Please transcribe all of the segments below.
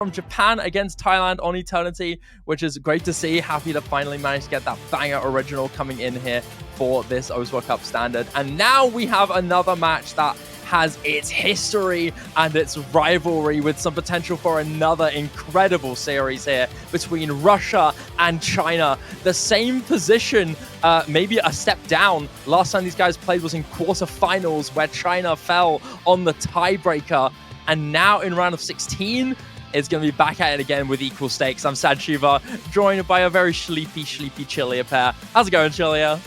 from Japan against Thailand on Eternity, which is great to see. Happy to finally manage to get that banger original coming in here for this Oslo Cup standard. And now we have another match that has its history and its rivalry with some potential for another incredible series here between Russia and China. The same position, maybe a step down. Last time these guys played was in quarterfinals where China fell on the tiebreaker. And now in round of 16, it's going to be back at it again with equal stakes. I'm Sad Shiva, joined by a very sleepy Chilia pair. How's it going, Chilia?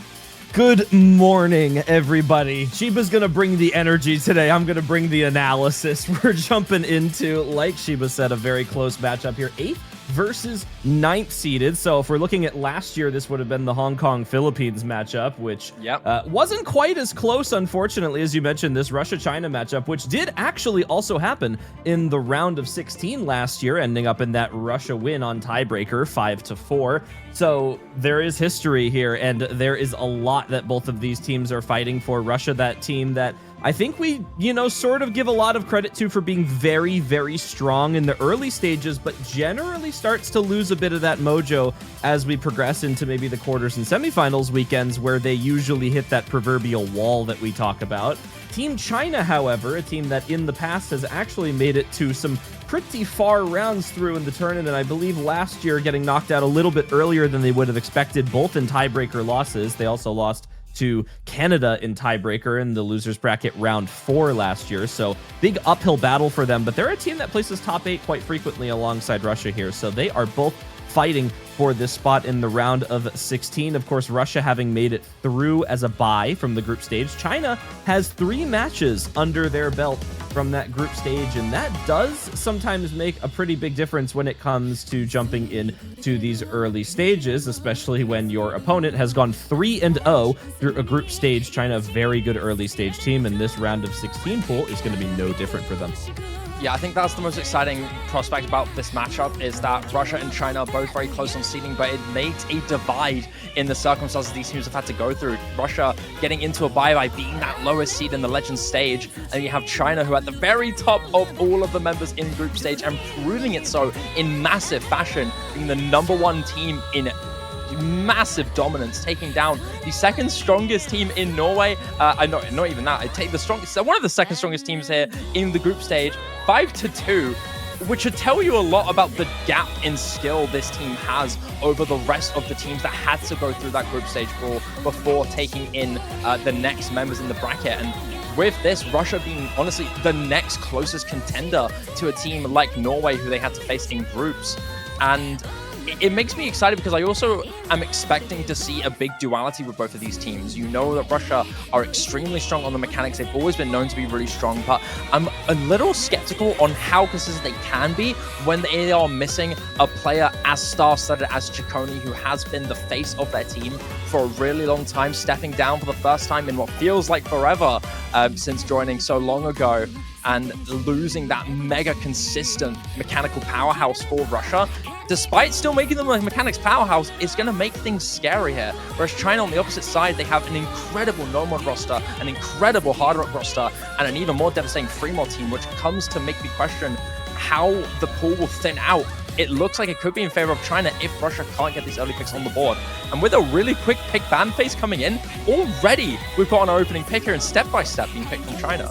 Good morning, everybody. Shiba's gonna bring the energy today. I'm gonna bring the analysis. We're jumping into, like Shiba said, a very close matchup here. 8th versus 9th seeded. So if we're looking at last year, this would have been the Hong Kong-Philippines matchup, which wasn't quite as close, unfortunately, as you mentioned, this Russia-China matchup, which did actually also happen in the round of 16 last year, ending up in that Russia win on tiebreaker, 5-4. So there is history here, and there is a lot that both of these teams are fighting for. Russia, that team that I think we, sort of give a lot of credit to for being very, very strong in the early stages, but generally starts to lose a bit of that mojo as we progress into maybe the quarters and semifinals weekends, where they usually hit that proverbial wall that we talk about. Team China, however, a team that in the past has actually made it to some pretty far rounds through in the tournament, and I believe last year getting knocked out a little bit earlier than they would have expected, both in tiebreaker losses. They also lost to Canada in tiebreaker in the losers bracket round 4 last year, so big uphill battle for them, but they're a team that places top 8 quite frequently alongside Russia here, so they are both fighting for this spot in the round of 16. Of course, Russia having made it through as a bye from the group stage. China has 3 matches under their belt from that group stage, and that does sometimes make a pretty big difference when it comes to jumping into these early stages, especially when your opponent has gone 3-0 through a group stage. China, a very good early stage team, and this round of 16 pool is going to be no different for them. Yeah, I think that's the most exciting prospect about this matchup, is that Russia and China are both very close on seeding, but it makes a divide in the circumstances these teams have had to go through. Russia getting into a bye by being that lowest seed in the Legends stage, and you have China, who at the very top of all of the members in group stage and proving it so in massive fashion, being the #1 team in massive dominance, taking down the second strongest team in Norway. Not even that. I take the strongest, one of the second strongest teams here in the group stage, 5-2, which should tell you a lot about the gap in skill this team has over the rest of the teams that had to go through that group stage before taking in the next members in the bracket. And with this, Russia being honestly the next closest contender to a team like Norway, who they had to face in groups. And it makes me excited because I also am expecting to see a big duality with both of these teams. You know that Russia are extremely strong on the mechanics. They've always been known to be really strong, but I'm a little skeptical on how consistent they can be when they are missing a player as star-studded as Ciccone, who has been the face of their team for a really long time, stepping down for the first time in what feels like forever since joining so long ago, and losing that mega consistent mechanical powerhouse for Russia. Despite still making them a mechanics powerhouse, it's going to make things scary here. Whereas China on the opposite side, they have an incredible no-mod roster, an incredible hard rock roster, and an even more devastating free-mod team, which comes to make me question how the pool will thin out. It looks like it could be in favor of China if Russia can't get these early picks on the board. And with a really quick pick ban phase coming in, already we've got an opening pick here and step-by-step being picked from China.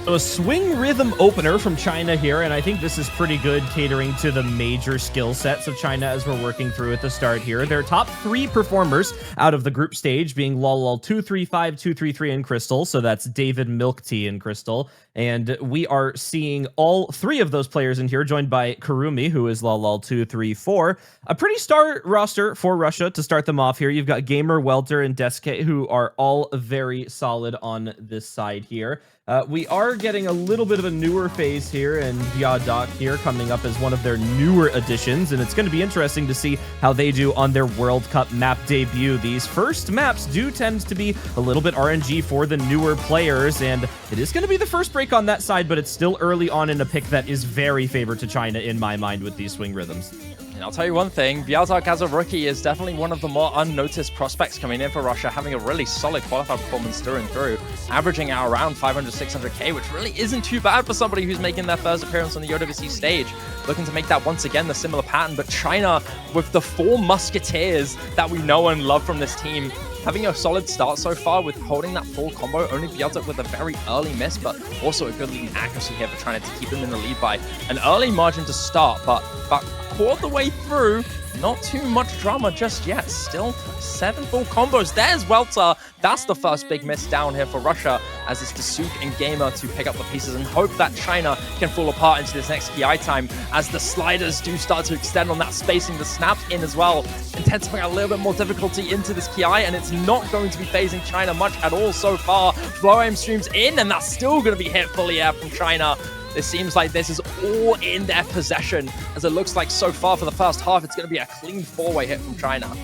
So a swing rhythm opener from China here, and I think this is pretty good, catering to the major skill sets of China as we're working through at the start here. Their top 3 performers out of the group stage being Lolol235, 233, and Crystal, so that's David, Milk Tea, and Crystal. And we are seeing all 3 of those players in here, joined by Kurumi, who is Lolol234. A pretty star roster for Russia to start them off here. You've got Gamer, Welter, and Deske, who are all very solid on this side here. We are getting a little bit of a newer phase here, and Viadoc here coming up as one of their newer additions, and it's going to be interesting to see how they do on their World Cup map debut. These first maps do tend to be a little bit RNG for the newer players, and it is going to be the first break on that side, but it's still early on in a pick that is very favored to China in my mind with these swing rhythms. And I'll tell you one thing, Vialtok as a rookie is definitely one of the more unnoticed prospects coming in for Russia, having a really solid qualified performance through and through, averaging out around 500, 600k, which really isn't too bad for somebody who's making their first appearance on the OWC stage. Looking to make that once again the similar pattern, but China, with the 4 musketeers that we know and love from this team, having a solid start so far with holding that full combo, only Vialtok with a very early miss, but also a good lead in accuracy here for China to keep them in the lead by an early margin to start, but about quarter the way through, not too much drama just yet. Still 7 full combos. There's Welter. That's the first big miss down here for Russia, as it's Dasuk and Gamer to pick up the pieces and hope that China can fall apart into this next PI time, as the sliders do start to extend on that spacing. The snaps in as well, intensifying a little bit more difficulty into this PI, and it's not going to be phasing China much at all so far. Flow aim streams in, and that's still going to be hit fully air from China. It seems like this is all in their possession, as it looks like so far for the first half, it's going to be a clean 4-way hit from China.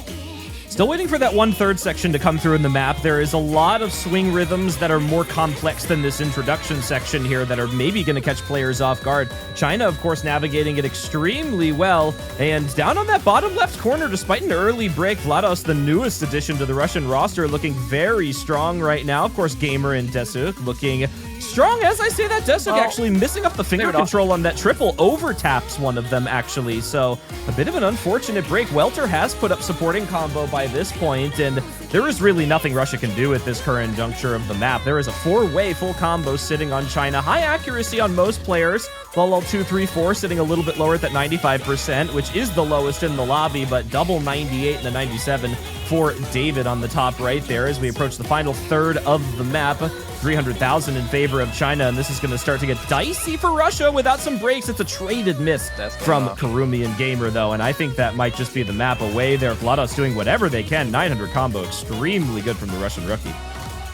Still waiting for that 1/3 section to come through in the map. There is a lot of swing rhythms that are more complex than this introduction section here that are maybe going to catch players off guard. China, of course, navigating it extremely well. And down on that bottom left corner, despite an early break, Vlados, the newest addition to the Russian roster, looking very strong right now. Of course, Gamer and Dasuk looking strong. As I say that, Dasuk actually missing up the finger control on that triple, overtaps one of them actually. So a bit of an unfortunate break. Welter has put up supporting combo by this point, and there is really nothing Russia can do at this current juncture of the map. There is a 4-way full combo sitting on China. High accuracy on most players. Lol 234 sitting a little bit lower at that 95%, which is the lowest in the lobby, but double 98 and the 97 for David on the top right there as we approach the final third of the map. 300,000 in favor of China, and this is going to start to get dicey for Russia without some breaks. It's a traded miss from Karumi and Gamer, though, and I think that might just be the map away there. Vlados doing whatever they can. 900 combo, extremely good from the Russian rookie.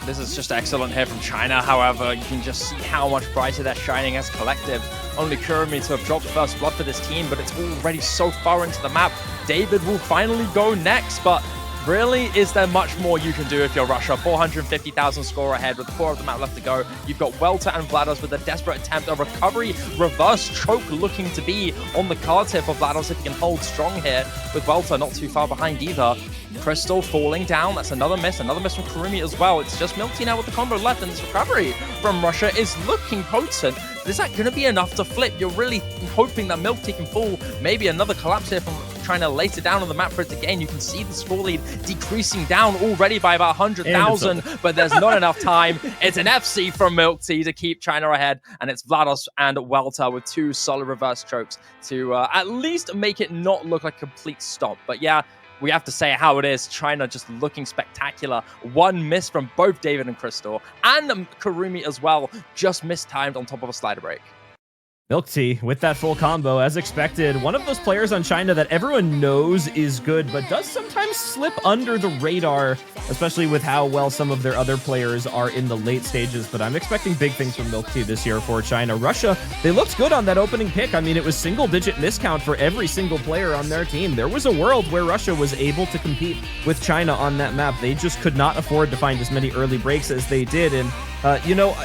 This is just excellent here from China. However, you can just see how much brighter they're shining as a collective. Only Kurumi to have dropped first blood for this team, but it's already so far into the map. David will finally go next, but really, is there much more you can do if you're Russia? 450,000 score ahead with 4 of the map left to go. You've got Welter and Vlados with a desperate attempt, a recovery reverse choke looking to be on the cards here for Vlados if he can hold strong here, with Welter not too far behind either. Crystal falling down. That's another miss from Kurumi as well. It's just Milk Tea now with the combo left, and this recovery from Russia is looking potent. Is that going to be enough to flip? You're really hoping that Milk Tea can fall. Maybe another collapse here from China later down on the map for it to gain. You can see the score lead decreasing down already by about 100,000, but there's not enough time. It's an FC from Milk Tea to keep China ahead, and it's Vlados and Welter with 2 solid reverse chokes to at least make it not look like a complete stop. But yeah, we have to say how it is. China just looking spectacular. 1 miss from both David and Crystal, and Karumi as well, just mistimed on top of a slider break. Milk Tea with that full combo, as expected. One of those players on China that everyone knows is good, but does sometimes slip under the radar, especially with how well some of their other players are in the late stages. But I'm expecting big things from Milk Tea this year for China. Russia, they looked good on that opening pick. I mean, it was single-digit miscount for every single player on their team. There was a world where Russia was able to compete with China on that map. They just could not afford to find as many early breaks as they did. And, you know,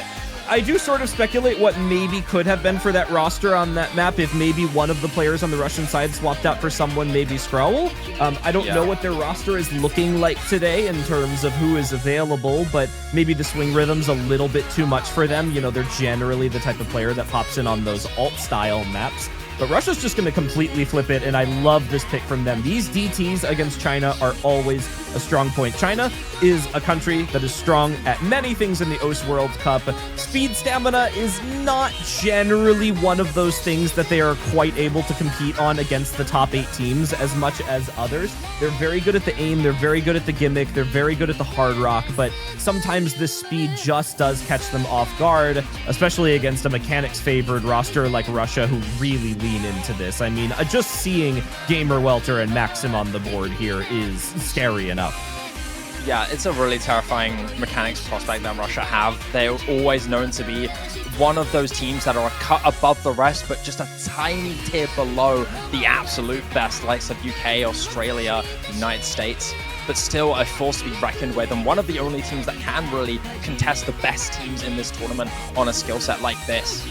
I do sort of speculate what maybe could have been for that roster on that map if maybe one of the players on the Russian side swapped out for someone, maybe Skrull. I don't know what their roster is looking like today in terms of who is available, but maybe the swing rhythm's a little bit too much for them. You know, they're generally the type of player that pops in on those alt-style maps. But Russia's just going to completely flip it, and I love this pick from them. These DTs against China are always a strong point. China is a country that is strong at many things in the OS World Cup. Speed stamina is not generally one of those things that they are quite able to compete on against the top 8 teams as much as others. They're very good at the aim, they're very good at the gimmick, they're very good at the hard rock, but sometimes this speed just does catch them off guard, especially against a mechanics-favored roster like Russia, who really lean into this. I mean, just seeing Gamer, Welter, and Maxim on the board here is scary enough. Yeah, it's a really terrifying mechanics prospect that Russia have. They're always known to be one of those teams that are a cut above the rest, but just a tiny tier below the absolute best, likes of UK, Australia, United States, but still a force to be reckoned with, and one of the only teams that can really contest the best teams in this tournament on a skill set like this.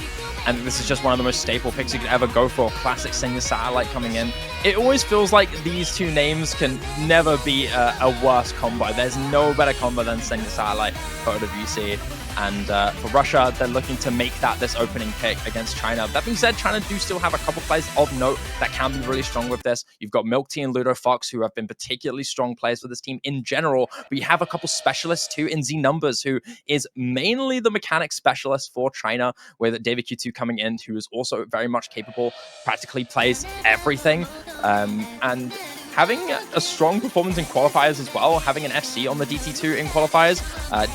and this is just one of the most staple picks you could ever go for. Classic Senior Satellite coming in. It always feels like these two names can never be a worse combo. There's no better combo than Senior Satellite for OWC. And for Russia, they're looking to make that this opening pick against China. That being said, China do still have a couple players of note that can be really strong with this. You've got Milk Tea and Ludo Fox, who have been particularly strong players for this team in general. But you have a couple specialists too in Z Numbers, who is mainly the mechanics specialist for China, with David Q2 coming in, who is also very much capable, practically plays everything. And having a strong performance in qualifiers as well, having an FC on the DT2 in qualifiers,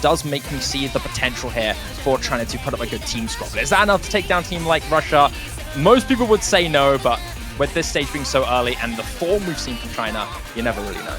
does make me see the potential here for China to put up a good team score. But is that enough to take down a team like Russia? Most people would say no, but with this stage being so early and the form we've seen from China, you never really know.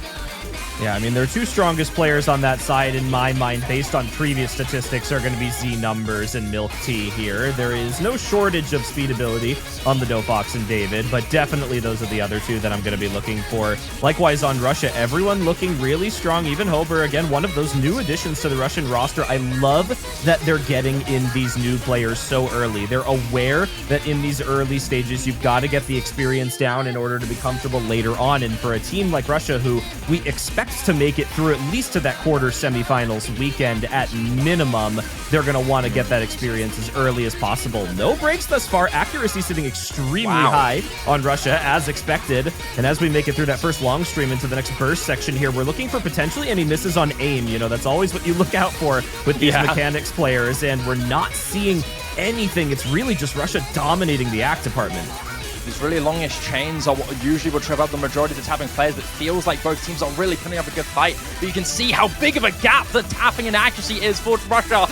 Yeah, I mean, their two strongest players on that side, in my mind, based on previous statistics, are going to be Z Numbers and Milk Tea here. There is no shortage of speed ability on the Dofox and David, but definitely those are the other two that I'm going to be looking for. Likewise on Russia, everyone looking really strong. Even Hober, again, one of those new additions to the Russian roster. I love that they're getting in these new players so early. They're aware that in these early stages, you've got to get the experience down in order to be comfortable later on. And for a team like Russia, who we expect to make it through at least to that quarter semifinals weekend at minimum, they're going to want to get that experience as early as possible. No breaks thus far. Accuracy sitting extremely high on Russia, as expected. And as we make it through that first long stream into the next burst section here, we're looking for potentially any misses on aim. You know, that's always what you look out for with these mechanics players, and we're not seeing anything. It's really just Russia dominating the act department. These really longish chains are what usually will trip up the majority of the tapping players, but it feels like both teams are really putting up a good fight. But you can see how big of a gap the tapping and accuracy is for Russia.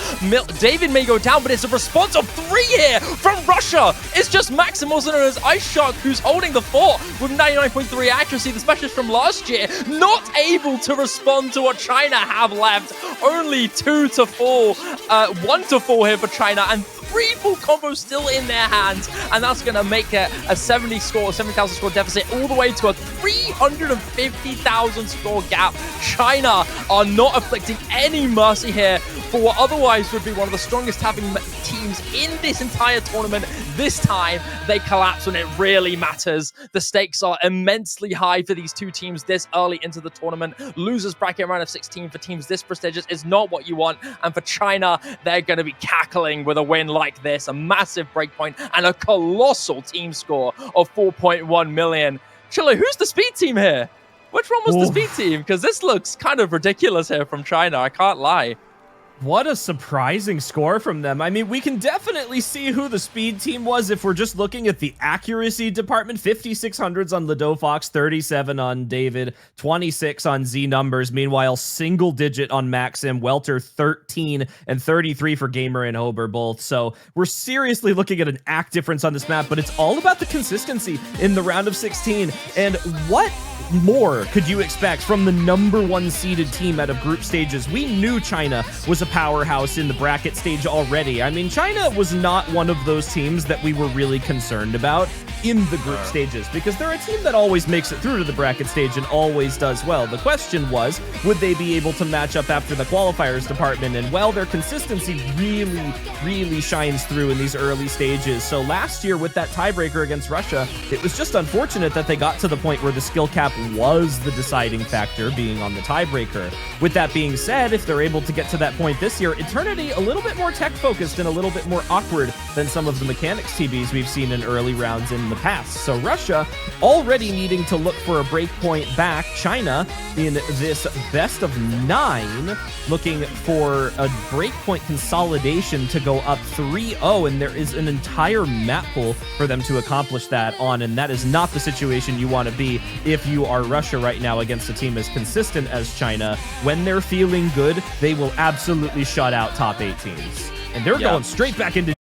David may go down, but it's a response of 3 here from Russia. It's just Maxim, also known as Ice Shark, who's holding the fort with 99.3 accuracy, the specialist from last year, not able to respond to what China have left. Only 2 to 4, 1 to 4 here for China, and 3 full combos still in their hands, and that's going to make it a 70,000 score deficit all the way to a 350,000 score gap. China are not afflicting any mercy here for what otherwise would be one of the strongest tapping teams in this entire tournament. This time, they collapse when it really matters. The stakes are immensely high for these two teams this early into the tournament. Losers bracket round of 16 for teams this prestigious is not what you want, and for China, they're going to be cackling with a win like this, a massive breakpoint and a colossal team score of 4.1 million. Chilla, who's the speed team here? Which one was the speed team? Because this looks kind of ridiculous here from China, I can't lie. What a surprising score from them. I mean, we can definitely see who the speed team was if we're just looking at the accuracy department. 5600s on Ladofox, 37 on David, 26 on Z Numbers. Meanwhile, single digit on Maxim, Welter 13 and 33 for Gamer and Hober both. So we're seriously looking at an act difference on this map, but it's all about the consistency in the round of 16. And what more could you expect from the #1 seeded team out of group stages? We knew China was a powerhouse in the bracket stage already. I mean, China was not one of those teams that we were really concerned about in the group stages, because they're a team that always makes it through to the bracket stage and always does well. The question was, would they be able to match up after the qualifiers department? And well, their consistency really shines through in these early stages. So last year with that tiebreaker against Russia, it was just unfortunate that they got to the point where the skill cap was the deciding factor, being on the tiebreaker. With that being said, if they're able to get to that point this year, Eternity a little bit more tech focused and a little bit more awkward than some of the mechanics TBs we've seen in early rounds in the past. So Russia already needing to look for a breakpoint back. China in this best of 9 looking for a breakpoint consolidation to go up 3-0, and there is an entire map pool for them to accomplish that on, and that is not the situation you want to be if you are Russia right now against a team as consistent as China. When they're feeling good, they will absolutely shut out top 8 teams, and they're going straight back into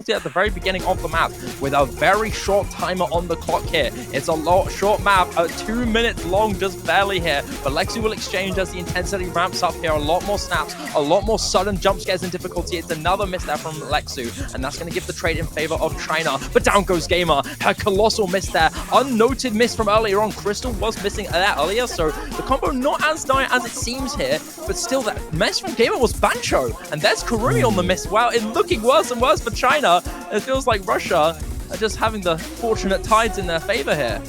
at the very beginning of the map with a very short timer on the clock here. It's a short map, 2 minutes long, just barely here, but Lexu will exchange as the intensity ramps up here. A lot more snaps, a lot more sudden jump scares and difficulty. It's another miss there from Lexu, and that's going to give the trade in favor of China, but down goes Gamer. A colossal miss there, unnoted miss from earlier on. Crystal was missing that earlier, so the combo not as dire as it seems here, but still that miss from Gamer was Bancho, and there's Kurumi on the miss. Wow, it's looking worse and worse for China. It feels like Russia are just having the fortunate tides in their favor here.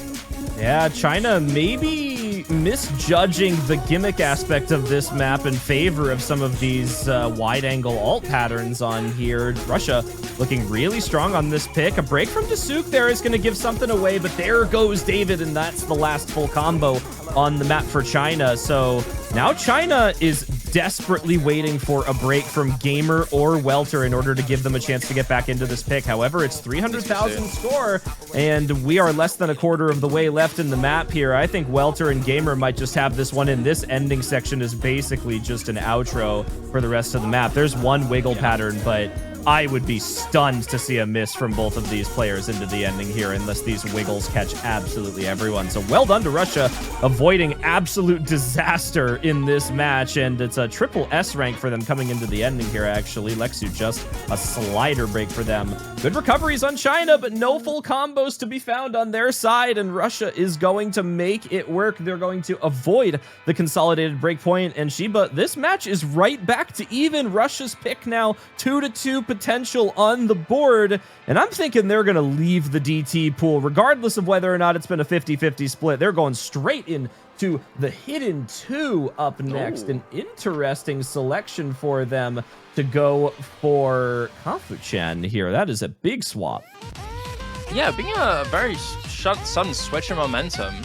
Yeah, China maybe misjudging the gimmick aspect of this map in favor of some of these wide-angle ult patterns on here. Russia looking really strong on this pick. A break from Dasuk there is going to give something away, but there goes David, and that's the last full combo on the map for China. So now China is desperately waiting for a break from Gamer or Welter in order to give them a chance to get back into this pick. However, it's 300,000 score, and we are less than a quarter of the way left in the map here. I think Welter and Gamer might just have this one in. This ending section is basically just an outro for the rest of the map. There's one wiggle pattern, but I would be stunned to see a miss from both of these players into the ending here unless these wiggles catch absolutely everyone. So well done to Russia, avoiding absolute disaster in this match, and it's a triple S rank for them coming into the ending here, actually. Lexu just a slider break for them. Good recoveries on China, but no full combos to be found on their side, and Russia is going to make it work. They're going to avoid the consolidated breakpoint, and Shiba, this match is right back to even. Russia's pick now 2-2 potential on the board, and I'm thinking they're going to leave the DT pool regardless of whether or not it's been a 50-50 split. They're going straight into the Hidden 2 up next. An interesting selection for them to go for Kafu-Chen here. That is a big swap. Yeah, being a very sudden switch in momentum.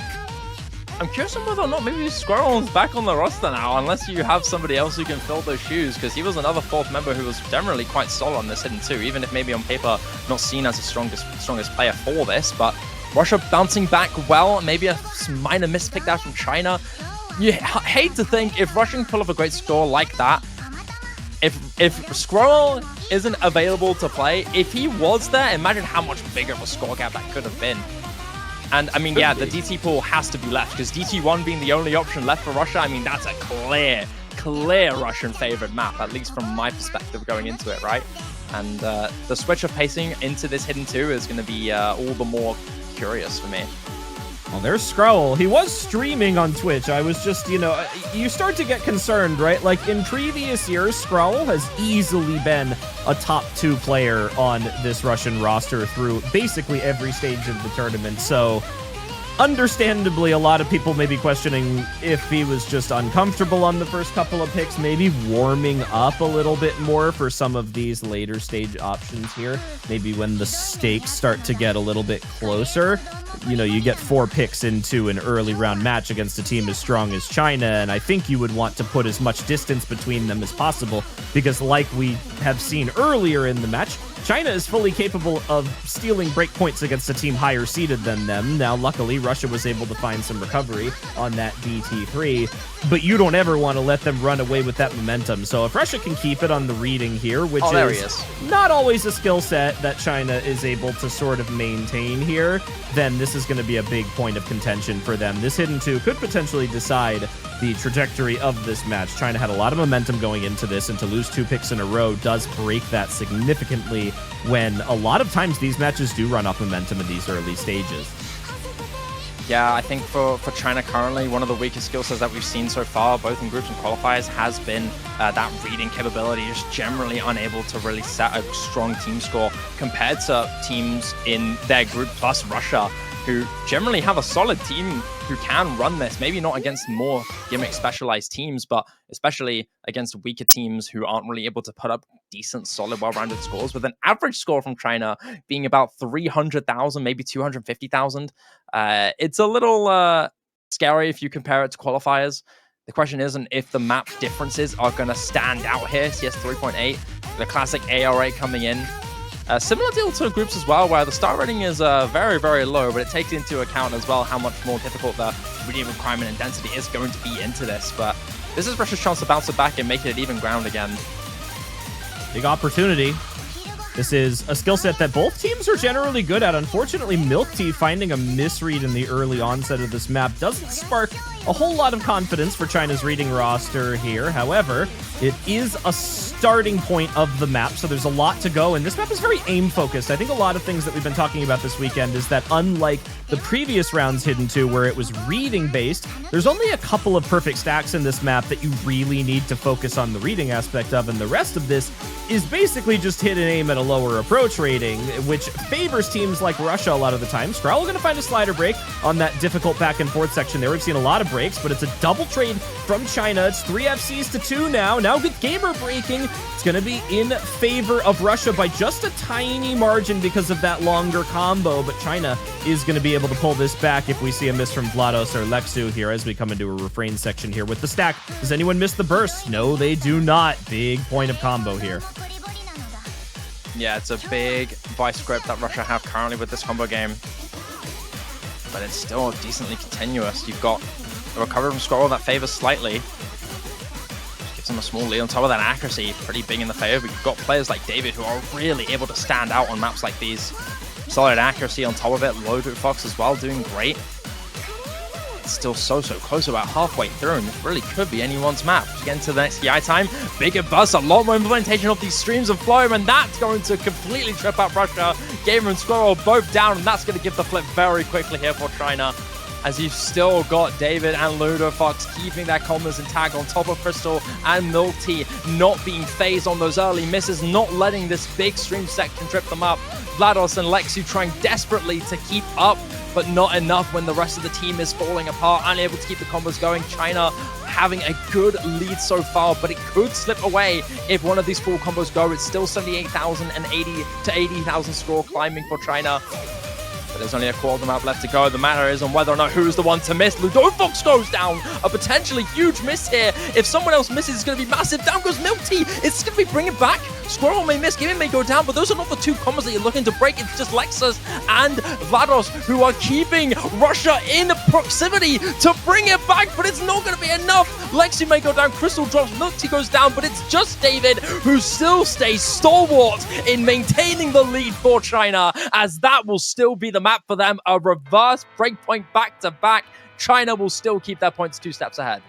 I'm curious on whether or not maybe Squirrel's back on the roster now, unless you have somebody else who can fill those shoes, because he was another fourth member who was generally quite solid on this Hidden 2, even if maybe on paper not seen as the strongest player for this. But Russia bouncing back well, maybe a minor mispick there from China. You hate to think if Russia can pull off a great score like that, if Squirrel isn't available to play, if he was there, imagine how much bigger of a score gap that could have been. And, I mean, yeah, the DT pool has to be left, because DT1 being the only option left for Russia, I mean, that's a clear Russian-favored map, at least from my perspective going into it, right? And the switch of pacing into this Hidden 2 is going to be all the more curious for me. Well, there's Scrowl. He was streaming on Twitch. I was just, you know, you start to get concerned, right? Like, in previous years, Scrowl has easily been a top 2 player on this Russian roster through basically every stage of the tournament. So, understandably, a lot of people may be questioning if he was just uncomfortable on the first couple of picks, maybe warming up a little bit more for some of these later stage options here. Maybe when the stakes start to get a little bit closer. You know, you get 4 picks into an early round match against a team as strong as China, and I think you would want to put as much distance between them as possible, because like we have seen earlier in the match, China is fully capable of stealing breakpoints against a team higher seeded than them. Now, luckily, Russia was able to find some recovery on that DT3, but you don't ever want to let them run away with that momentum. So if Russia can keep it on the reading here, which is not always a skill set that China is able to sort of maintain here, then this is going to be a big point of contention for them. This Hidden 2 could potentially decide the trajectory of this match. China had a lot of momentum going into this, and to lose 2 picks in a row does break that significantly when a lot of times these matches do run off momentum in these early stages. Yeah, I think for China currently, one of the weakest skill sets that we've seen so far, both in groups and qualifiers, has been that reading capability, just generally unable to really set a strong team score compared to teams in their group plus Russia, who generally have a solid team who can run this, maybe not against more gimmick specialized teams, but especially against weaker teams who aren't really able to put up decent, solid, well-rounded scores, with an average score from China being about 300,000, maybe 250,000. It's a little scary if you compare it to qualifiers. The question isn't if the map differences are going to stand out here. CS 3.8, the classic AR8 coming in. Similar deal to groups as well, where the start rating is very, very low, but it takes into account as well how much more difficult the reading requirement and density is going to be into this. But this is Russia's chance to bounce it back and make it even ground again. Big opportunity. This is a skill set that both teams are generally good at. Unfortunately, Milk Tea finding a misread in the early onset of this map doesn't spark a whole lot of confidence for China's reading roster here. However, it is a starting point of the map, so there's a lot to go, and this map is very aim-focused. I think a lot of things that we've been talking about this weekend is that unlike the previous rounds Hidden 2, where it was reading-based, there's only a couple of perfect stacks in this map that you really need to focus on the reading aspect of, and the rest of this is basically just hit and aim at a lower approach rating, which favors teams like Russia a lot of the time. Skrull going to find a slider break on that difficult back and forth section there. We've seen a lot of breaks, but it's a double trade from China. It's 3 FCs to 2 now. Now Good Gamer breaking. It's going to be in favor of Russia by just a tiny margin because of that longer combo, but China is going to be able to pull this back if we see a miss from Vlados or Lexu here as we come into a refrain section here with the stack. Does anyone miss the burst? No, they do not. Big point of combo here. Yeah, it's a big vice grip that Russia have currently with this combo game, but it's still decently continuous. You've got the recovery from Skrull that favors slightly. Just gives him a small lead on top of that accuracy, pretty big in the favor. But you've got players like David who are really able to stand out on maps like these. Solid accuracy on top of it. Loaded-Fox as well, doing great. It's still so close, about halfway through, and this really could be anyone's map. Get into the next EI time. Bigger buzz, a lot more implementation of these streams of flow, and that's going to completely trip out Russia. Gamer and Skrull both down, and that's going to give the flip very quickly here for China, as you've still got David and Loaded-Fox keeping their combos intact on top of Crystal and Milk Tea, not being phased on those early misses, not letting this big stream section trip them up. Vlados and Lexu trying desperately to keep up, but not enough when the rest of the team is falling apart, unable to keep the combos going. China having a good lead so far, but it could slip away if one of these full combos go. It's still 78,000 and 80 to 80,000 score climbing for China. But there's only a quarter of the map left to go. The matter is on whether or not who's the one to miss. Loaded-Fox goes down. A potentially huge miss here. If someone else misses, it's going to be massive. Down goes Milk Tea. It's going to be bringing back. Skrull may miss, Gaming may go down, but those are not the two combos that you're looking to break. It's just Lexus and Vlados who are keeping Russia in proximity to bring it back, but it's not going to be enough. Lexu may go down, Crystal drops, Milk Tea goes down, but it's just David who still stays stalwart in maintaining the lead for China, as that will still be the map for them. A reverse breakpoint back to back. China will still keep their points 2 steps ahead.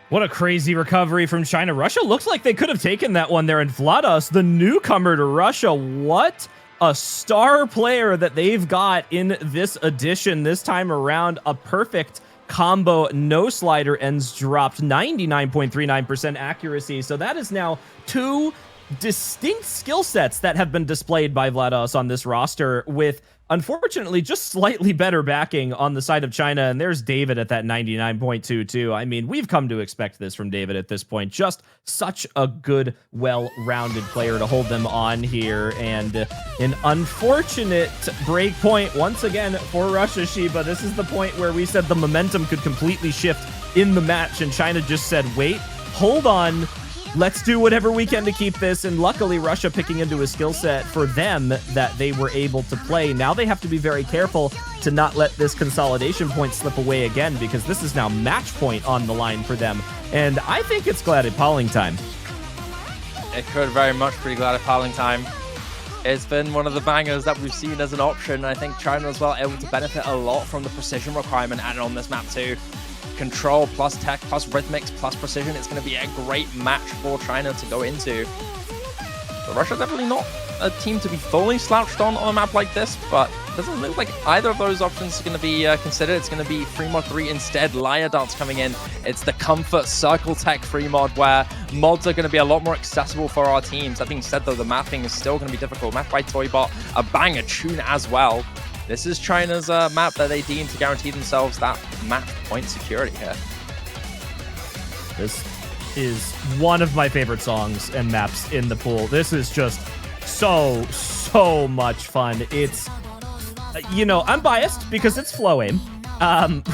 What a crazy recovery from China. Russia looks like they could have taken that one there. And Vlados, the newcomer to Russia, what a star player that they've got in this edition. This time around, a perfect combo, no slider ends dropped, 99.39% accuracy. So that is now 2 distinct skill sets that have been displayed by Vlados on this roster, with unfortunately just slightly better backing on the side of China. And there's David at that 99.22. I mean, we've come to expect this from David at this point. Just such a good, well-rounded player to hold them on here. And an unfortunate break point once again for Russia, Shiba. This is the point where we said the momentum could completely shift in the match, and China just said, wait, hold on. Let's do whatever we can to keep this, and luckily Russia picking into a skill set for them that they were able to play. Now they have to be very careful to not let this consolidation point slip away again, because this is now match point on the line for them, and I think it's Gladipaling time. It could very much be Gladipaling time. It's been one of the bangers that we've seen as an option. I think China as well able to benefit a lot from the precision requirement added on this map too. Control plus tech plus rhythmics plus precision. It's going to be a great match for China to go into. But Russia definitely not a team to be fully slouched on a map like this, but it doesn't look like either of those options are going to be considered. It's going to be free mod 3 instead. Liar Dance coming in. It's the Comfort Circle Tech free mod, where mods are going to be a lot more accessible for our teams. That being said, though, the mapping is still going to be difficult. Mapped by Toybot, a banger tune as well. This is China's map that they deem to guarantee themselves that match point security here. This is one of my favorite songs and maps in the pool. This is just so much fun. It's, you know, I'm biased because it's flow aim,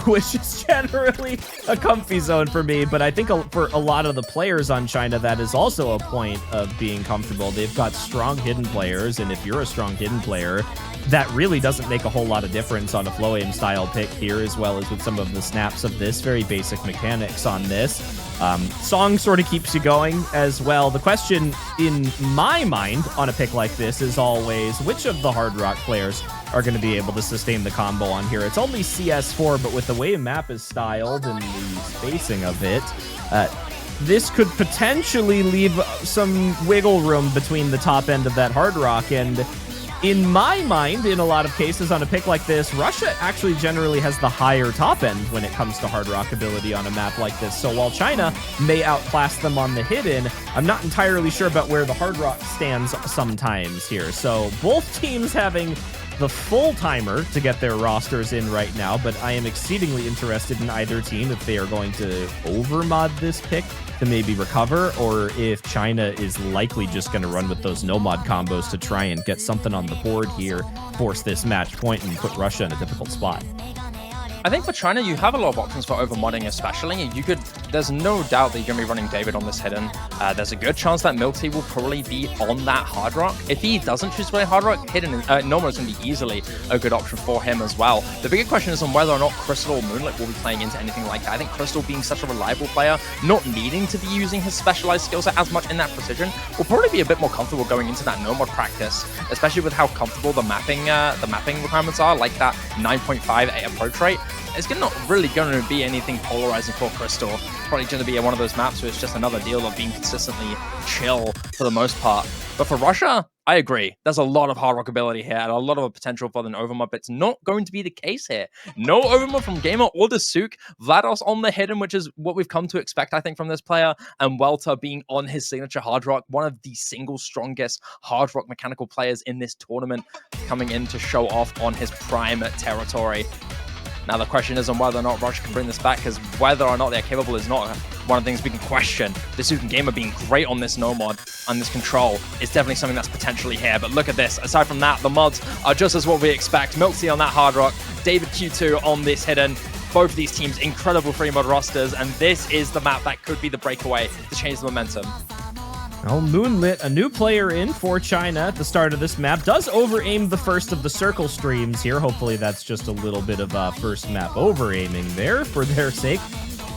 which is generally a comfy zone for me, but I think for a lot of the players on China, that is also a point of being comfortable. They've got strong hidden players, and if you're a strong hidden player, that really doesn't make a whole lot of difference on a flow aim style pick here, as well as with some of the snaps of this. Very basic mechanics on this. Song sort of keeps you going as well. The question in my mind on a pick like this is always, which of the Hard Rock players are going to be able to sustain the combo on here? It's only CS4, but with the way a map is styled and the spacing of it, this could potentially leave some wiggle room between the top end of that Hard Rock. And in my mind, in a lot of cases on a pick like this, Russia actually generally has the higher top end when it comes to Hard Rock ability on a map like this. So while China may outclass them on the hidden, I'm not entirely sure about where the Hard Rock stands sometimes here. So both teams having the full timer to get their rosters in right now, but I am exceedingly interested in either team if they are going to overmod this pick to maybe recover, or if China is likely just going to run with those no mod combos to try and get something on the board here, force this match point, and put Russia in a difficult spot. I think for China, you have a lot of options for overmodding, especially. There's no doubt that you're going to be running David on this hidden. There's a good chance that Milk Tea will probably be on that Hard Rock. If he doesn't choose to play Hard Rock, hidden normal is going to be easily a good option for him as well. The bigger question is on whether or not Crystal or Moonlit will be playing into anything like that. I think Crystal, being such a reliable player, not needing to be using his specialized skill set as much in that precision, will probably be a bit more comfortable going into that no mod practice, especially with how comfortable the mapping requirements are, like that 9.5 approach rate. It's not really going to be anything polarizing for Crystal. Probably going to be one of those maps where it's just another deal of being consistently chill for the most part. But for Russia, I agree. There's a lot of Hard Rock ability here and a lot of a potential for an overmod, but it's not going to be the case here. No overmod from Gamer or Dasuk. Vlados on the hidden, which is what we've come to expect, I think, from this player, and Welter being on his signature Hard Rock, one of the single strongest Hard Rock mechanical players in this tournament, coming in to show off on his prime territory. Now, the question is on whether or not Russia can bring this back, because whether or not they're capable is not one of the things we can question. Dasuk and Gamer being great on this no mod, on this control, is definitely something that's potentially here. But look at this. Aside from that, the mods are just as what we expect. Milk Tea on that Hard Rock, David Q2 on this hidden. Both of these teams, incredible free mod rosters, and this is the map that could be the breakaway to change the momentum. Well, Moonlit, a new player in for China at the start of this map, does over-aim the first of the circle streams here. Hopefully that's just a little bit of first map over-aiming there for their sake.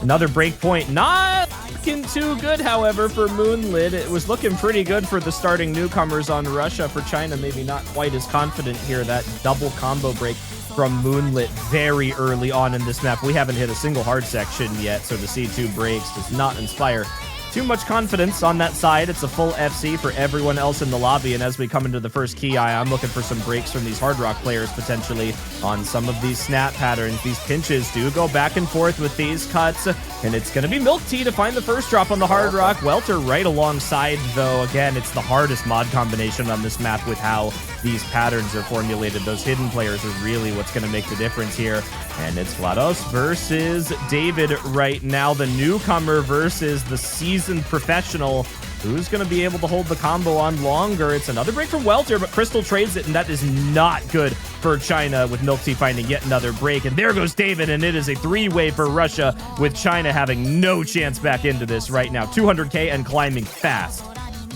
Another breakpoint, not looking too good, however, for Moonlit. It was looking pretty good for the starting newcomers on Russia. For China, maybe not quite as confident here. That double combo break from Moonlit very early on in this map. We haven't hit a single hard section yet, so the C2 breaks does not inspire too much confidence on that side. It's a full FC for everyone else in the lobby, and as we come into the first key eye, I'm looking for some breaks from these Hard Rock players potentially on some of these snap patterns. These pinches do go back and forth with these cuts, and it's going to be Milk Tea to find the first drop on the Hard Rock. Welter right alongside, though. Again, it's the hardest mod combination on this map with how these patterns are formulated. Those hidden players are really what's going to make the difference here. And it's Vlados versus David right now, the newcomer versus the seasoned professional. Who's going to be able to hold the combo on longer? It's another break from Welter, but Crystal trades it, and that is not good for China, with Milk Tea finding yet another break. And there goes David, and it is a three-way for Russia, with China having no chance back into this right now. 200k and climbing fast.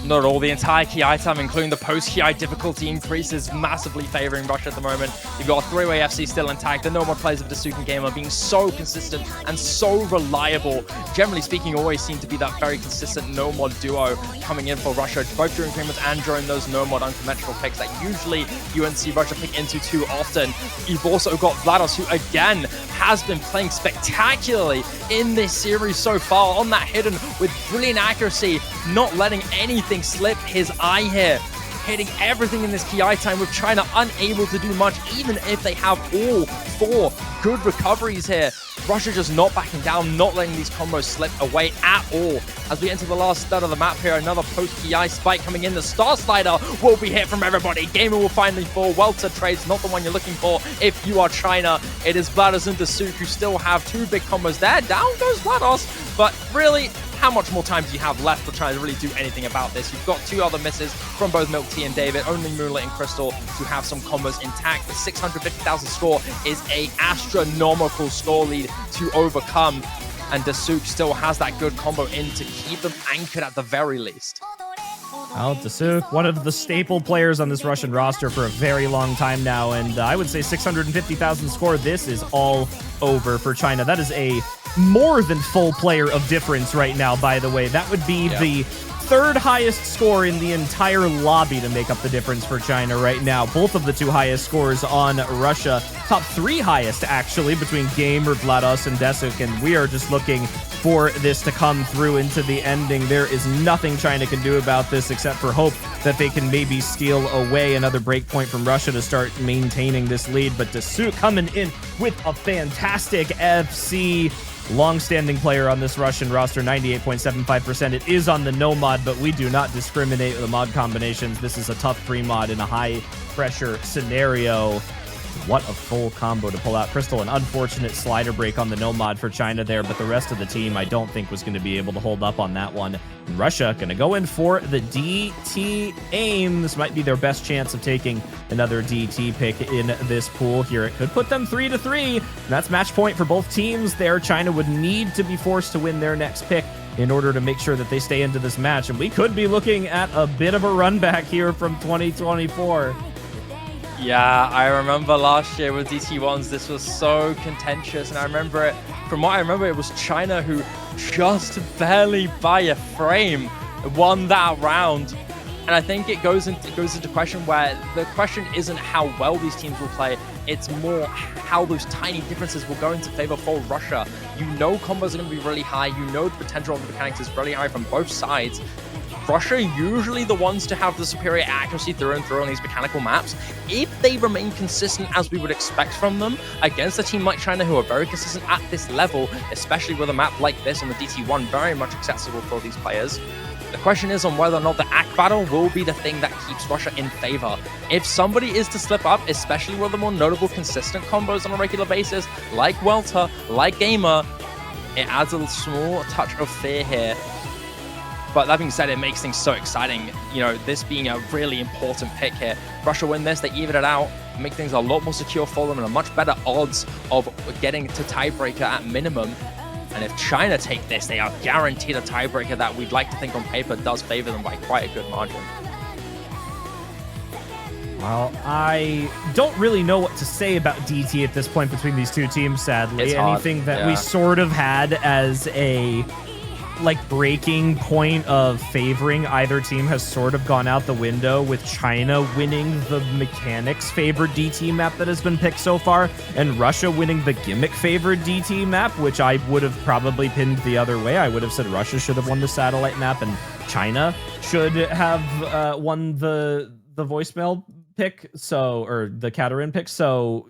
Not all. The entire Ki time, including the post-Ki difficulty increase, is massively favoring Russia at the moment. You've got a three-way FC still intact. The no mod players of Dasuk and Gamer being so consistent and so reliable. Generally speaking, always seem to be that very consistent no mod duo coming in for Russia, both during premiums and during those no mod unconventional picks that usually you wouldn't see Russia pick into too often. You've also got Vlados, who again has been playing spectacularly in this series so far on that hidden with brilliant accuracy, not letting anything slip his eye here, hitting everything in this Ki time, with China unable to do much, even if they have all four good recoveries here. Russia just not backing down, not letting these combos slip away at all. As we enter the last third of the map here, another post-Ki spike coming in. The Star Slider will be hit from everybody. Gamer will finally fall. Welter trades, not the one you're looking for if you are China. It is Vlados and Dasuk who still have two big combos there. Down goes Vlados, but really, how much more time do you have left to try to really do anything about this? You've got two other misses from both Milk Tea and David, only Moonlit and Crystal to have some combos intact. The 650,000 score is a astronomical score lead to overcome, and Dasuk still has that good combo in to keep them anchored at the very least. Well, Dasuk, one of the staple players on this Russian roster for a very long time now, and I would say 650,000 score. This is all over for China. That is a more than full player of difference right now, by the way. That would be the third highest score in the entire lobby to make up the difference for China right now. Both of the two highest scores on Russia. Top three highest, actually, between Gamer, GLaDOS, and Dasuk, and we are just looking for this to come through into the ending. There is nothing China can do about this except for hope that they can maybe steal away another breakpoint from Russia to start maintaining this lead. But Dasuk coming in with a fantastic FC. Long-standing player on this Russian roster, 98.75%. It is on the no mod, but we do not discriminate with the mod combinations. This is a tough free mod in a high-pressure scenario. What a full combo to pull out. Crystal, an unfortunate slider break on the no mod for China there, but the rest of the team I don't think was going to be able to hold up on that one. And Russia going to go in for the DT aim. This might be their best chance of taking another DT pick in this pool here. It could put them 3-3. And that's match point for both teams there. China would need to be forced to win their next pick in order to make sure that they stay into this match. And we could be looking at a bit of a run back here from 2024. Yeah, I remember last year with DT1s, this was so contentious, and I remember it, from what I remember, it was China who just barely by a frame won that round. And I think it goes into question where the question isn't how well these teams will play, it's more how those tiny differences will go into favor for Russia. You know combos are going to be really high, you know the potential of the mechanics is really high from both sides. Russia usually the ones to have the superior accuracy through and through on these mechanical maps. If they remain consistent as we would expect from them against a team like China who are very consistent at this level, especially with a map like this on the DT1, very much accessible for these players. The question is on whether or not the ACK battle will be the thing that keeps Russia in favor. If somebody is to slip up, especially with the more notable consistent combos on a regular basis, like Welter, like Gamer, it adds a small touch of fear here. But that being said, it makes things so exciting, you know, this being a really important pick here. Russia win this, they even it out, make things a lot more secure for them and a much better odds of getting to tiebreaker at minimum. And if China take this, they are guaranteed a tiebreaker that we'd like to think on paper does favor them by quite a good margin. Well, I don't really know what to say about DT at this point between these two teams, sadly. It's hard. Anything that we sort of had as a breaking point of favoring either team has sort of gone out the window, with China winning the mechanics favored DT map that has been picked so far, and Russia winning the gimmick favored DT map, which I would have probably pinned the other way. I would have said Russia should have won the satellite map and China should have won the voicemail pick, or the Katarina pick. So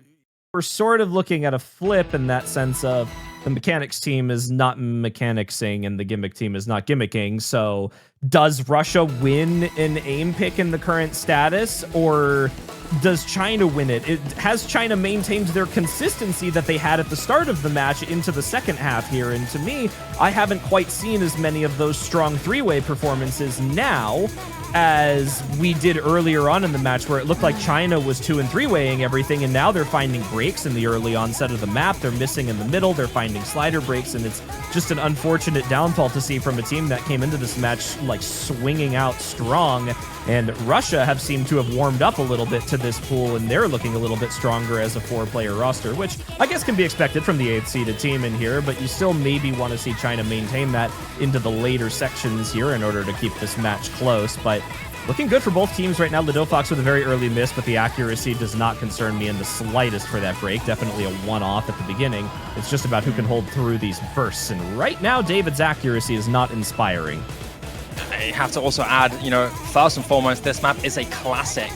we're sort of looking at a flip in that sense of the mechanics team is not mechanicsing and the gimmick team is not gimmicking. So does Russia win an aim pick in the current status, or does China win it? Has China maintained their consistency that they had at the start of the match into the second half here? And to me, I haven't quite seen as many of those strong three-way performances now as we did earlier on in the match, where it looked like China was 2- and 3-waying everything, and now they're finding breaks in the early onset of the map. They're missing in the middle, they're finding slider breaks, and it's just an unfortunate downfall to see from a team that came into this match like swinging out strong. And Russia have seemed to have warmed up a little bit to this pool, and they're looking a little bit stronger as a 4-player roster, which I guess can be expected from the 8th seeded team in here, but you still maybe want to see China maintain that into the later sections here in order to keep this match close. But looking good for both teams right now. Lidofox with a very early miss, but the accuracy does not concern me in the slightest for that break. Definitely a one-off at the beginning. It's just about who can hold through these bursts, and right now David's accuracy is not inspiring. I have to also add, you know, first and foremost, this map is a classic.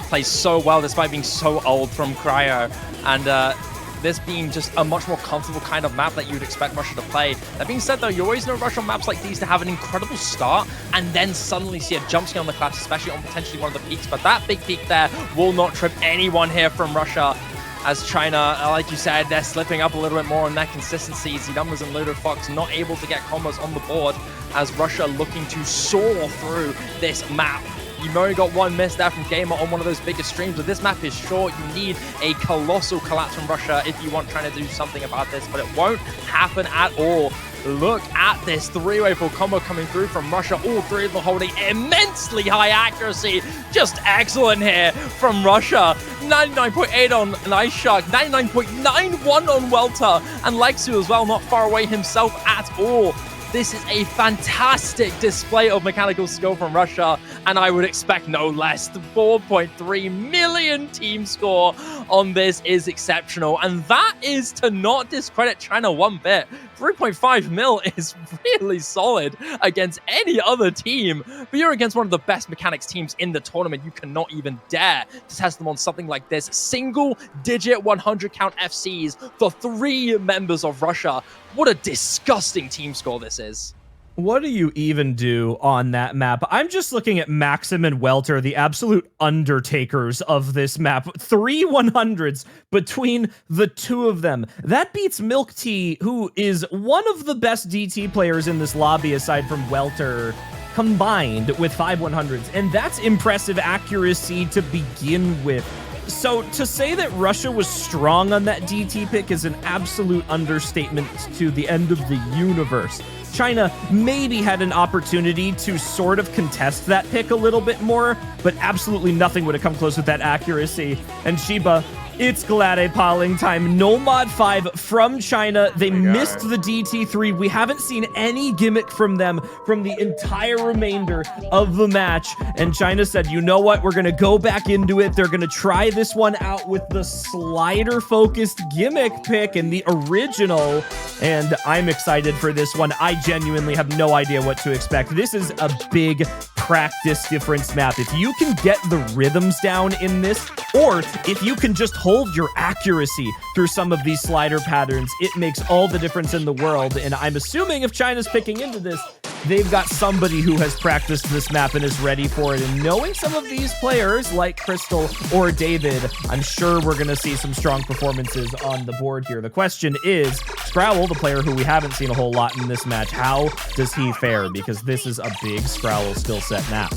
Plays so well despite being so old from Cryo, and this being just a much more comfortable kind of map that you'd expect Russia to play. That being said, though, you always know Russia on maps like these to have an incredible start and then suddenly see a jump scale on the class, especially on potentially one of the peaks. But that big peak there will not trip anyone here from Russia, as China, like you said, they're slipping up a little bit more on that consistency. Numbers and Lidofox not able to get combos on the board, as Russia looking to soar through this map. You've only got one miss there from Gamer on one of those biggest streams, but this map is short. You need a colossal collapse from Russia if you want China to do something about this, but it won't happen at all. look at this three-way full combo coming through from Russia. All three of them holding immensely high accuracy. Just excellent here from Russia. 99.8 on Nice Shark, 99.91 on Welter, and Lexu as well, not far away himself at all. This is a fantastic display of mechanical skill from Russia, and I would expect no less. The 4.3 million team score on this is exceptional, and that is to not discredit China one bit. 3.5 mil is really solid against any other team, but you're against one of the best mechanics teams in the tournament. You cannot even dare to test them on something like this. Single-digit 100 count FCs for 3 members of Russia. What a disgusting team score this is. What do you even do on that map? I'm just looking at Maxim and Welter, the absolute undertakers of this map. 3 100s between the two of them. That beats Milk Tea, who is one of the best DT players in this lobby aside from Welter, combined with 5 100s. And that's impressive accuracy to begin with. So to say that Russia was strong on that DT pick is an absolute understatement to the end of the universe. China maybe had an opportunity to sort of contest that pick a little bit more, but absolutely nothing would have come close with that accuracy. And Shiba, it's Glade Paling time. No mod 5 from China. They missed the DT3. We haven't seen any gimmick from them from the entire remainder of the match. And China said, you know what? We're going to go back into it. They're going to try this one out with the slider-focused gimmick pick and the original. And I'm excited for this one. I genuinely have no idea what to expect. This is a big practice difference map. If you can get the rhythms down in this, or if you can just hold your accuracy through some of these slider patterns, it makes all the difference in the world. And I'm assuming if China's picking into this, they've got somebody who has practiced this map and is ready for it. And knowing some of these players like Crystal or David, I'm sure we're going to see some strong performances on the board here. The question is, Scrowell, the player who we haven't seen a whole lot in this match, how does he fare? Because this is a big Scrowell skill set map.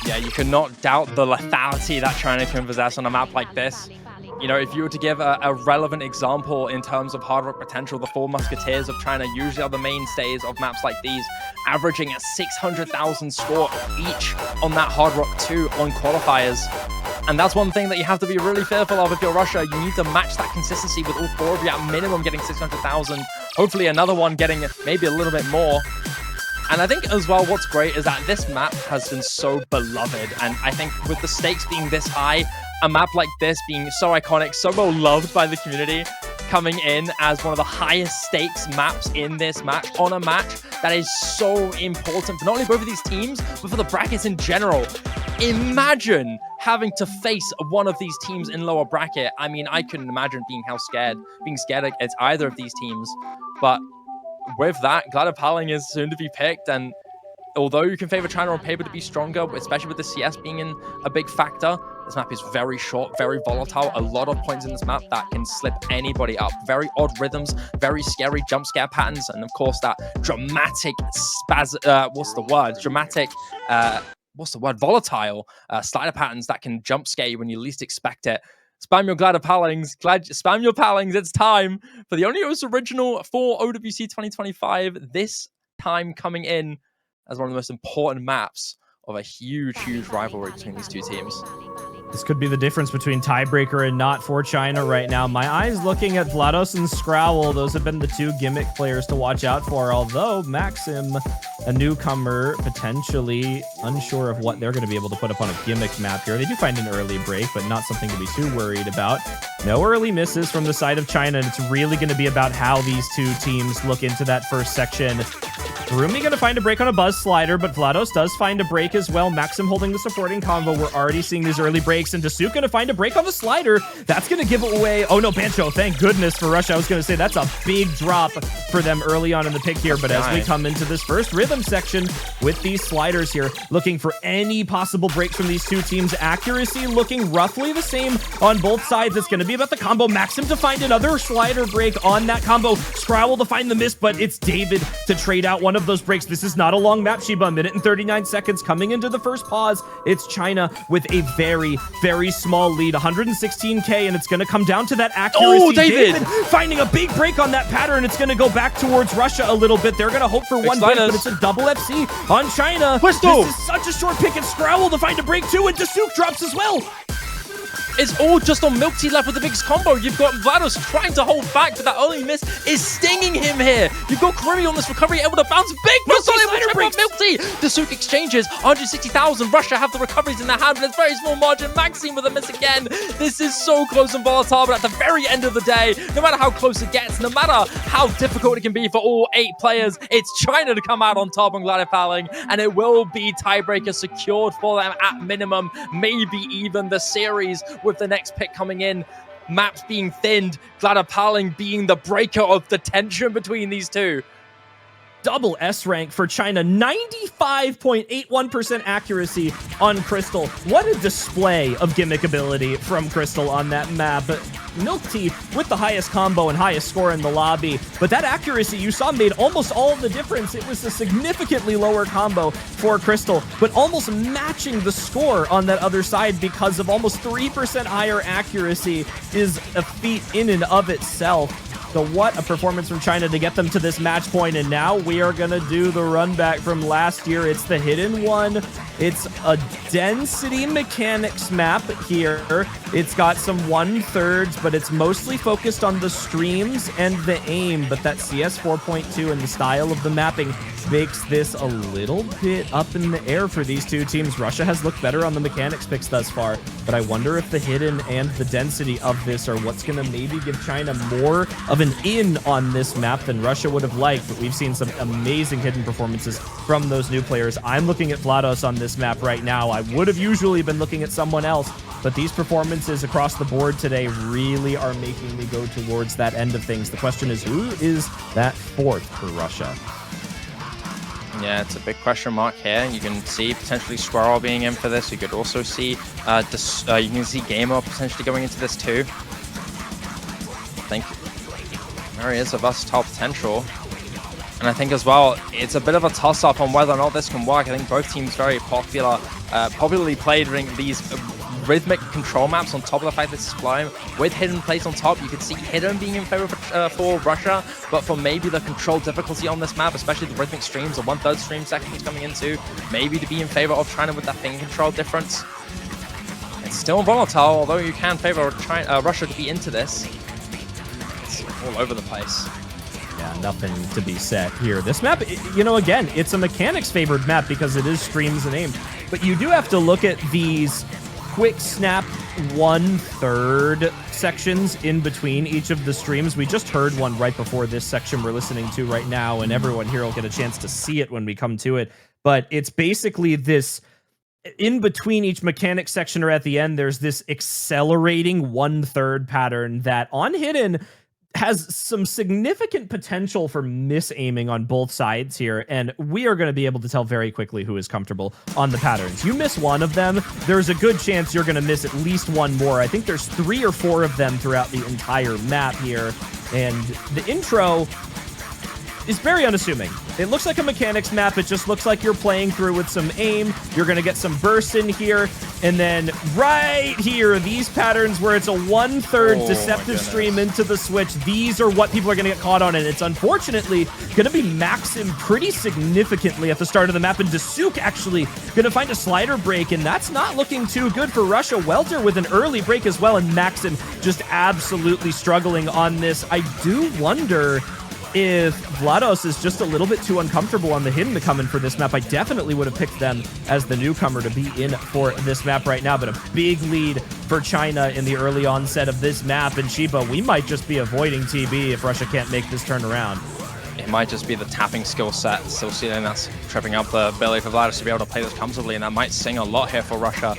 Yeah, you cannot doubt the lethality that China can possess on a map like this. You know, if you were to give a relevant example in terms of hard rock potential, the 4 Musketeers of China usually are the mainstays of maps like these, averaging at 600,000 score each on that hard rock 2 on qualifiers. And that's one thing that you have to be really fearful of if you're Russia. You need to match that consistency with all 4 of you at minimum getting 600,000. Hopefully another one getting maybe a little bit more. And I think as well, what's great is that this map has been so beloved. And I think with the stakes being this high, a map like this being so iconic, so well loved by the community, coming in as one of the highest stakes maps in this match, on a match that is so important for not only both of these teams, but for the brackets in general. Imagine having to face one of these teams in lower bracket. I mean, I couldn't imagine being scared against either of these teams. But with that, Glad Paling is soon to be picked, and although you can favor China on paper to be stronger, especially with the CS being in a big factor, this map is very short, very volatile. A lot of points in this map that can slip anybody up. Very odd rhythms, very scary jump scare patterns, and of course that dramatic volatile slider patterns that can jump scare you when you least expect it. Spam your spam your palings. It's time for the only original for OWC 2025. This time coming in as one of the most important maps of a huge rivalry between these two teams. This could be the difference between tiebreaker and not for China right now. My eyes looking at Vlados and Scrowell. Those have been the 2 gimmick players to watch out for, although Maxim, a newcomer, potentially unsure of what they're going to be able to put up on a gimmick map here. They do find an early break, but not something to be too worried about. No early misses from the side of China, and it's really going to be about how these 2 teams look into that first section. Rumi going to find a break on a Buzz Slider, but Vlados does find a break as well. Maxim holding the supporting combo. We're already seeing these early breaks, and Dasuk going to find a break on the Slider. That's going to give away... Oh, no, Bancho, thank goodness for Russia. I was going to say that's a big drop for them early on in the pick here, but as we come into this first rhythm section with these sliders here, looking for any possible breaks from these 2 teams. Accuracy looking roughly the same on both sides. It's going to be about the combo. Maxim to find another slider break on that combo. Scrowell to find the miss, but it's David to trade out one of those breaks. This is not a long map, Shiba. A minute and 39 seconds coming into the first pause. It's China with a very, very small lead, 116k, and it's going to come down to that accuracy. Oh, David finding a big break on that pattern. It's going to go back towards Russia a little bit. They're going to hope for one break, but it's a double FC on China. Crystal. This is such a short pick, and Scrowel to find a break too, and Dasuk drops as well. It's all just on Milk Tea left with the biggest combo. You've got Vlados trying to hold back, but that early miss is stinging him here. You've got Kirimi on this recovery, able to bounce big. No solid break. Milk Tea. Dasuk exchanges 160,000. Russia have the recoveries in their hand, but it's very small margin. Maxime with a miss again. This is so close and volatile, but at the very end of the day, no matter how close it gets, no matter how difficult it can be for all 8 players, it's China to come out on top on Gladipaling, and it will be tiebreaker secured for them at minimum, maybe even the series, with the next pick coming in, maps being thinned, Gladipaling being the breaker of the tension between these two. Double S rank for China, 95.81% accuracy on Crystal. What a display of gimmick ability from Crystal on that map. But Milk Tea with the highest combo and highest score in the lobby. But that accuracy you saw made almost all of the difference. It was a significantly lower combo for Crystal, but almost matching the score on that other side because of almost 3% higher accuracy is a feat in and of itself. So what a performance from China to get them to this match point. And now we are going to do the run back from last year. It's the hidden one. It's a density mechanics map here. It's got some 1/3, but it's mostly focused on the streams and the aim. But that CS 4.2 and the style of the mapping makes this a little bit up in the air for these two teams. Russia has looked better on the mechanics picks thus far, but I wonder if the hidden and the density of this are what's going to maybe give China more of an in on this map than Russia would have liked. But we've seen some amazing hidden performances from those new players. I'm looking at Vlados on this map right now. I would have usually been looking at someone else, but these performances across the board today really are making me go towards that end of things. The question is, who is that fourth for Russia? Yeah, it's a big question mark here. You can see potentially Squirrel being in for this. You could also see you can see Gamer potentially going into this too. I think there is a versatile potential. And I think as well, it's a bit of a toss-up on whether or not this can work. I think both teams very popularly played these rhythmic control maps on top of the fact that it's Sublime with Hidden placed on top. You could see Hidden being in favor for Russia, but for maybe the control difficulty on this map, especially the rhythmic streams, the 1/3 stream sections coming into, maybe to be in favor of China with that finger control difference. It's still volatile, although you can favor Russia to be into this. It's all over the place. Yeah, nothing to be said here. This map, you know, again, it's a mechanics favored map because it is streams and aim, but you do have to look at these quick snap 1/3 sections in between each of the streams. We just heard one right before this section we're listening to right now, and everyone here will get a chance to see it when we come to it. But it's basically this, in between each mechanic section or at the end, there's this accelerating 1/3 pattern that on Hidden has some significant potential for misaiming on both sides here, and we are going to be able to tell very quickly who is comfortable on the patterns. You miss one of them, there's a good chance you're going to miss at least one more. I think there's 3 or 4 of them throughout the entire map here, and the intro is very unassuming. It looks like a mechanics map. It just looks like you're playing through with some aim. You're going to get some bursts in here. And then right here, these patterns where it's a 1/3 deceptive stream into the switch, these are what people are going to get caught on. And it's unfortunately going to be Maxim pretty significantly at the start of the map. And Dasuk actually going to find a slider break. And that's not looking too good for Russia. Welter with an early break as well. And Maxim just absolutely struggling on this. I do wonder if Vlados is just a little bit too uncomfortable on the Hidden to come in for this map. I definitely would have picked them as the newcomer to be in for this map right now, but a big lead for China in the early onset of this map. And Shiba, we might just be avoiding TB if Russia can't make this turn around. It might just be the tapping skill set still seeing that's tripping up the ability for Vlados to be able to play this comfortably, and that might sing a lot here for Russia.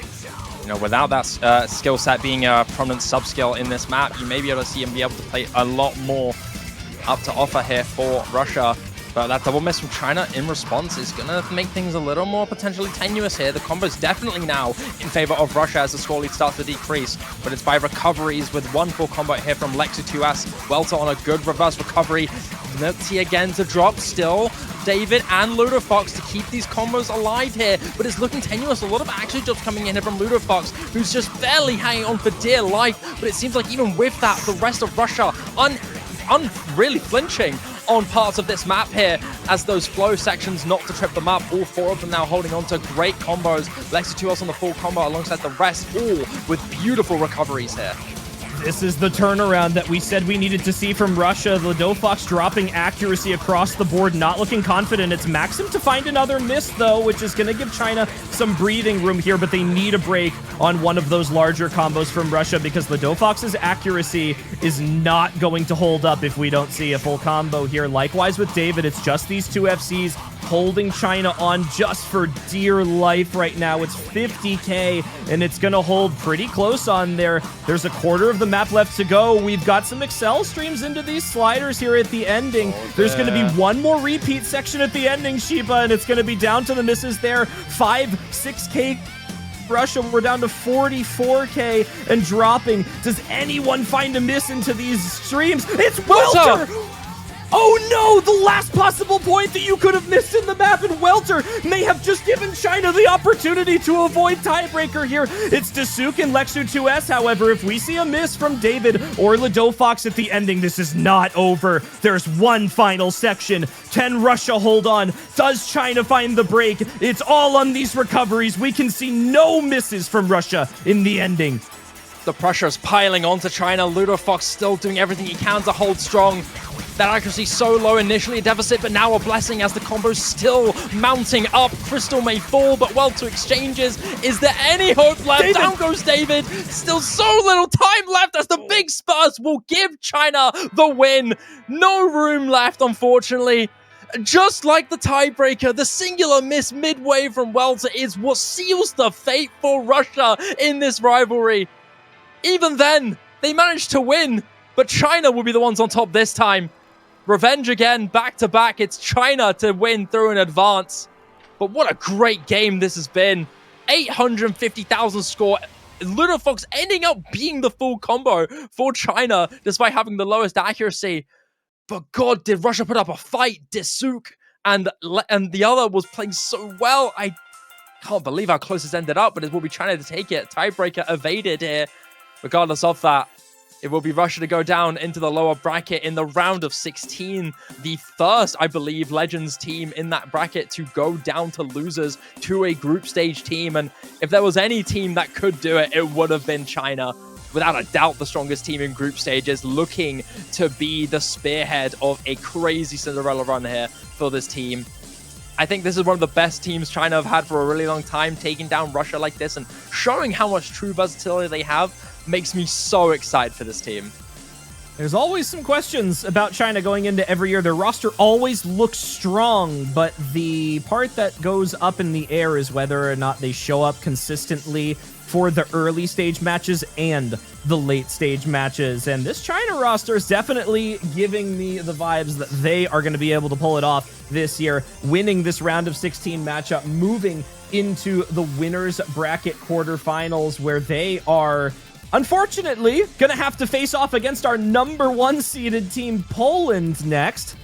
You know, without that skill set being a prominent sub-skill in this map, you may be able to see him be able to play a lot more up to offer here for Russia. But that double miss from China in response is going to make things a little more potentially tenuous here. The combo is definitely now in favor of Russia as the score lead starts to decrease, but it's by recoveries with one full combo here from Lexi2S. Welter on a good reverse recovery. Milk Tea again to drop still. David and Ludofox to keep these combos alive here, but it's looking tenuous. A lot of action jobs coming in here from Ludofox, who's just barely hanging on for dear life, but it seems like even with that, the rest of Russia really flinching on parts of this map here as those flow sections not to trip them up. All four of them now holding on to great combos. Lexi2s on the full combo alongside the rest, all with beautiful recoveries here. This is the turnaround that we said we needed to see from Russia. Ludofox dropping accuracy across the board, not looking confident. It's Maxim to find another miss, though, which is going to give China some breathing room here, but they need a break on one of those larger combos from Russia because Ludofox's accuracy is not going to hold up if we don't see a full combo here. Likewise with David, it's just these two FCs holding China on just for dear life right now. It's 50k, and it's going to hold pretty close on there. There's a quarter of the map left to go. We've got some Excel streams into these sliders here at the ending. There's going to be one more repeat section at the ending, Sheba, and it's going to be down to the misses there. 6k Russia, we're down to 44k and dropping. Does anyone find a miss into these streams? It's Welter! Oh no, the last possible point that you could have missed in the map, and Welter may have just given China the opportunity to avoid tiebreaker here. It's Dasuk and Lexu2s, however, if we see a miss from David or Ludofox at the ending, this is not over. There's one final section. Can Russia hold on? Does China find the break? It's all on these recoveries. We can see no misses from Russia in the ending. The pressure's piling onto China. Ludofox still doing everything he can to hold strong. That accuracy so low, initially a deficit, but now a blessing as the combo's still mounting up. Crystal may fall, but well to exchanges. Is there any hope left? David. Down goes David. Still so little time left as the big spurs will give China the win. No room left, unfortunately. Just like the tiebreaker, the singular miss midway from Welter is what seals the fate for Russia in this rivalry. Even then, they managed to win, but China will be the ones on top this time. Revenge again, back-to-back. It's China to win through an advance. But what a great game this has been. 850,000 score. Ludofox ending up being the full combo for China, despite having the lowest accuracy. But God, did Russia put up a fight. Dasuk and the other was playing so well. I can't believe how close this ended up, but it will be China to take it. Tiebreaker evaded here. Regardless of that, it will be Russia to go down into the lower bracket in the round of 16. The first, I believe, Legends team in that bracket to go down to losers to a group stage team. And if there was any team that could do it, it would have been China. Without a doubt, the strongest team in group stages, looking to be the spearhead of a crazy Cinderella run here for this team. I think this is one of the best teams China have had for a really long time. Taking down Russia like this and showing how much true versatility they have makes me so excited for this team. There's always some questions about China going into every year. Their roster always looks strong, but the part that goes up in the air is whether or not they show up consistently for the early stage matches and the late stage matches. And this China roster is definitely giving me the vibes that they are going to be able to pull it off this year, winning this round of 16 matchup, moving into the winners bracket quarterfinals, where they are unfortunately gonna have to face off against our #1 seeded team, Poland, next.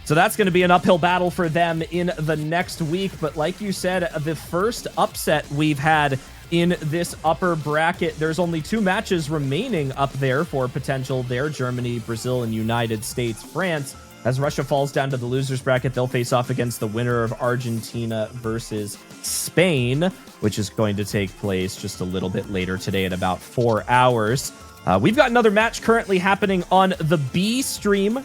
So that's going to be an uphill battle for them in the next week. But like you said, the first upset we've had in this upper bracket. There's only 2 matches remaining up there for potential there: Germany, Brazil, and United States, France. As Russia falls down to the losers bracket, they'll face off against the winner of Argentina versus Spain, which is going to take place just a little bit later today at about 4 hours. We've got another match currently happening on the B stream.